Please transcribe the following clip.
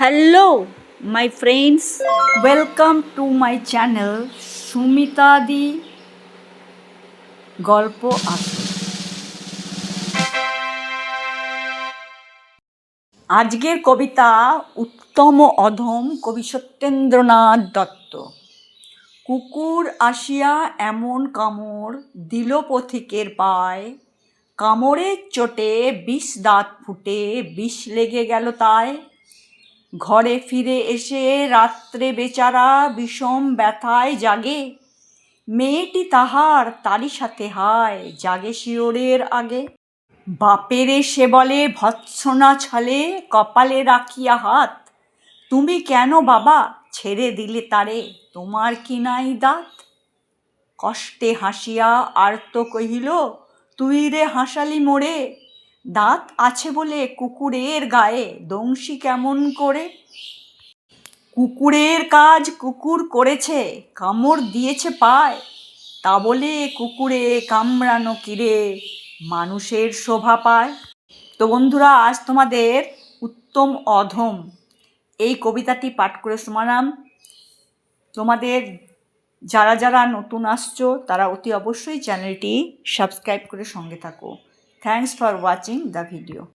Hello, my friends. Welcome to my channel Sumita দি গল্প আসর। আজকের কবিতা উত্তম অধম, কবি সত্যেন্দ্রনাথ দত্ত। কুকুর আসিয়া এমন কামড় দিল পথিকের পায়, কামড়ের চোটে ২০ দাঁত ফুটে বিষ লেগে গেল তাই। ঘরে ফিরে এসে রাত্রে বেচারা বিষম ব্যথায় জাগে, মেয়েটি তাহার তারই সাথে হায় জাগে শিওরের আগে। বাপেরে সে বলে ভৎসনা ছলে কপালে রাখিয়া হাত, তুমি কেন বাবা ছেড়ে দিলে তারে, তোমার কি নাই দাঁত? কষ্টে হাসিয়া আর্ত কহিল, তুই রে হাসালি মোরে, দাঁত আছে বলে কুকুরের গায়ে দংশি কেমন করে? কুকুরের কাজ কুকুর করেছে, কামড় দিয়েছে পায়, তা বলে কুকুরে কামড়ানো কিরে মানুষের শোভা পায়? তো বন্ধুরা, আজ তোমাদের উত্তম অধম এই কবিতাটি পাঠ করে শোনালাম। তোমাদের যারা যারা নতুন আসছো তারা অতি অবশ্যই চ্যানেলটি সাবস্ক্রাইব করে সঙ্গে থাকো। Thanks for watching the video.